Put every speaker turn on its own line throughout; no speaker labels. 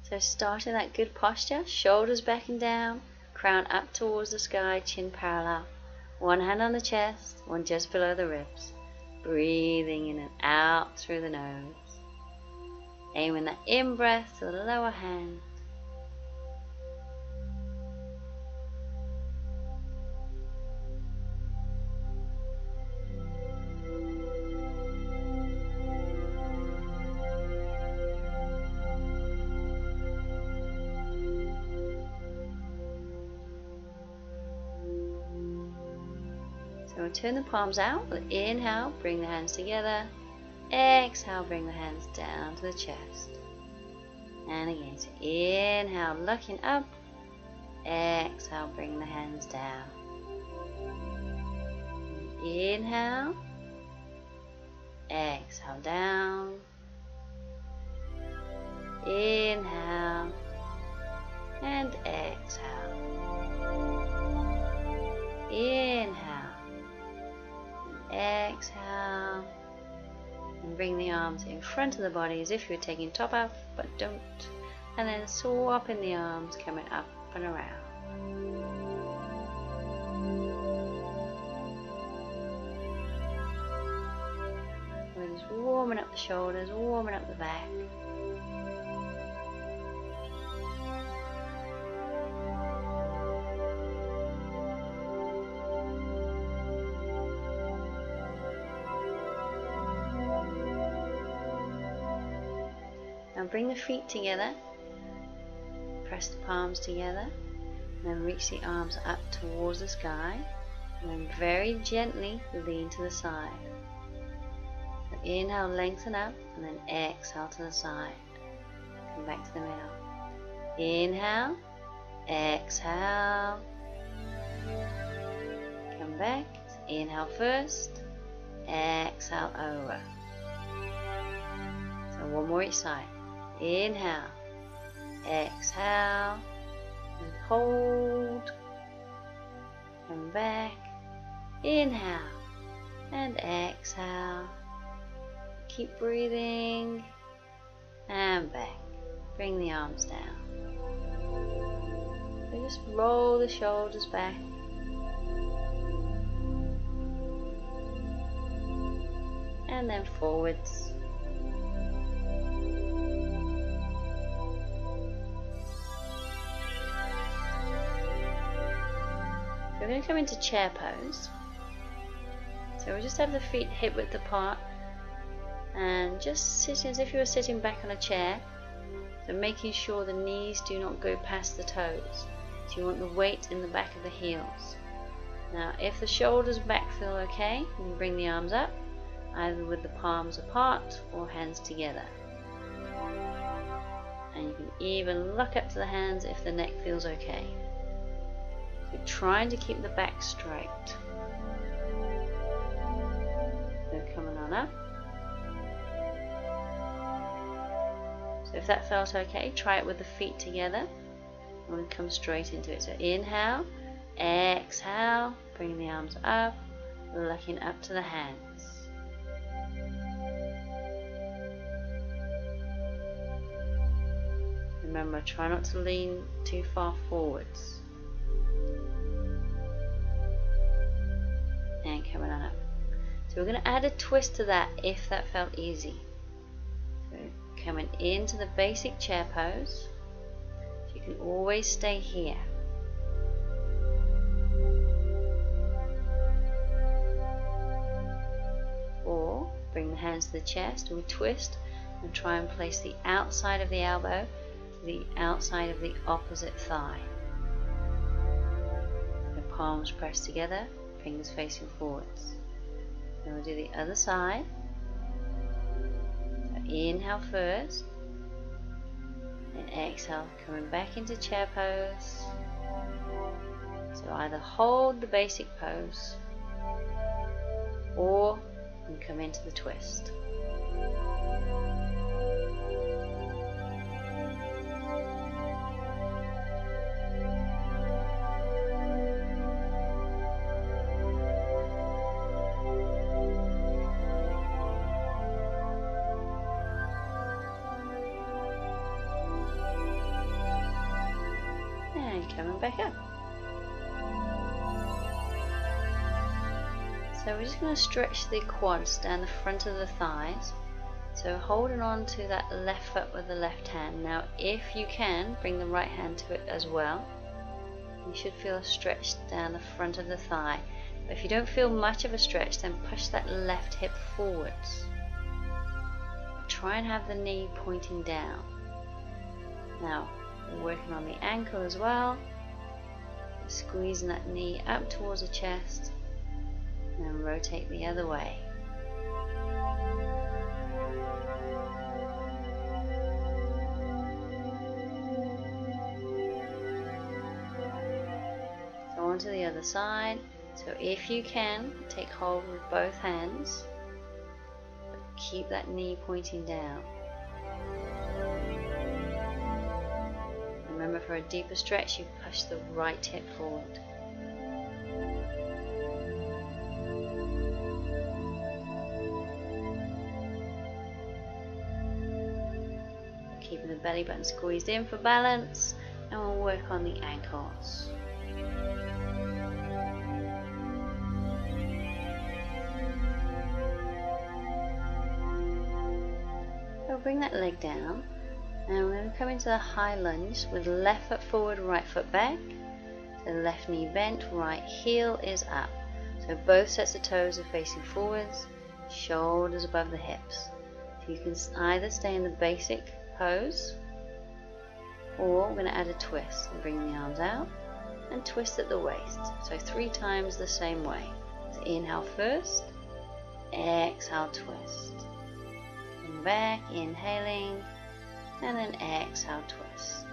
So start in that good posture, shoulders back and down, crown up towards the sky, chin parallel. One hand on the chest, one just below the ribs. Breathing in and out through the nose. Aiming that in-breath to the lower hand. So we'll turn the palms out. We'll inhale, bring the hands together. Exhale, bring the hands down to the chest. And again, so inhale, looking up. Exhale, bring the hands down. Inhale. Exhale, down. Inhale. And exhale. Inhale. Exhale. And bring the arms in front of the body as if you were taking top off, but don't. And then swapping the arms, coming up and around. We're just warming up the shoulders, warming up the back. Now bring the feet together, press the palms together, and then reach the arms up towards the sky, and then very gently lean to the side. So inhale, lengthen up, and then exhale to the side. Come back to the middle. Inhale, exhale, come back. So inhale first, exhale over. So one more each side. Inhale, exhale, and hold, come back, inhale, and exhale, keep breathing, and back, bring the arms down, so just roll the shoulders back, and then forwards. We're going to come into chair pose. So we'll just have the feet hip width apart and just sit as if you were sitting back on a chair. So making sure the knees do not go past the toes. So you want the weight in the back of the heels. Now if the shoulders back feel okay, you can bring the arms up, either with the palms apart or hands together. And you can even look up to the hands if the neck feels okay. We're trying to keep the back straight. So coming on up. So if that felt okay, try it with the feet together. And we'll come straight into it. So inhale, exhale, bring the arms up, looking up to the hands. Remember, try not to lean too far forwards. And coming on up. So we're going to add a twist to that if that felt easy. So coming into the basic chair pose. So you can always stay here. Or bring the hands to the chest and we twist and try and place the outside of the elbow to the outside of the opposite thigh. The palms pressed together. Fingers facing forwards. Then we'll do the other side. So inhale first, and exhale, coming back into chair pose. So either hold the basic pose, or you can come into the twist. and back up. So we're just going to stretch the quads down the front of the thighs. So holding on to that left foot with the left hand. Now if you can, bring the right hand to it as well. You should feel a stretch down the front of the thigh. But if you don't feel much of a stretch, then push that left hip forwards. Try and have the knee pointing down. Now we're working on the ankle as well. Squeezing that knee up towards the chest and then rotate the other way. So on to the other side. So if you can, take hold with both hands, but keep that knee pointing down. Remember, for a deeper stretch, you push the right hip forward. Keeping the belly button squeezed in for balance, and we'll work on the ankles. So bring that leg down. And we're going to come into the high lunge with left foot forward, right foot back. So left knee bent, right heel is up. So both sets of toes are facing forwards, shoulders above the hips. So you can either stay in the basic pose, or we're going to add a twist and bring the arms out and twist at the waist. So 3 times the same way. So inhale first, exhale, twist. And back, inhaling. And then exhale, twist.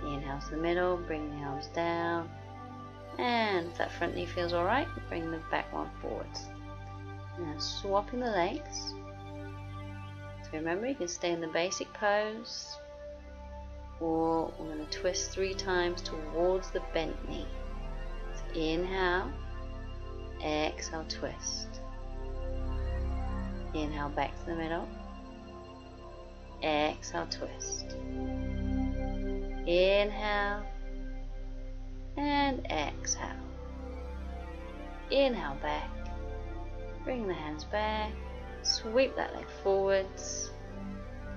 Inhale to the middle, bring the arms down. And if that front knee feels alright, bring the back one forwards. Now swapping the legs. So remember, you can stay in the basic pose, or we're going to twist 3 times towards the bent knee. So inhale, exhale, twist. Inhale back to the middle. Exhale, twist. Inhale and exhale. Inhale back. Bring the hands back. Sweep that leg forwards.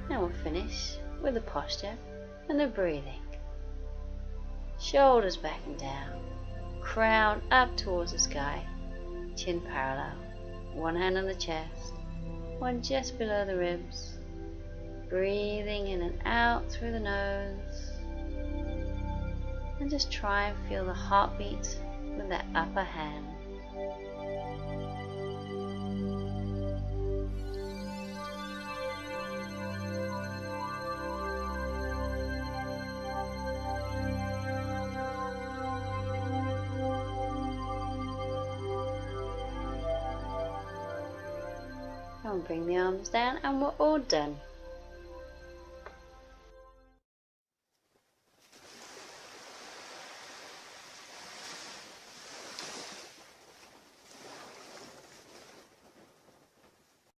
Now we'll finish with the posture and the breathing. Shoulders back and down. Crown up towards the sky. Chin parallel. One hand on the chest. One just below the ribs. Breathing in and out through the nose, and just try and feel the heartbeat with that upper hand. And bring the arms down, and we're all done.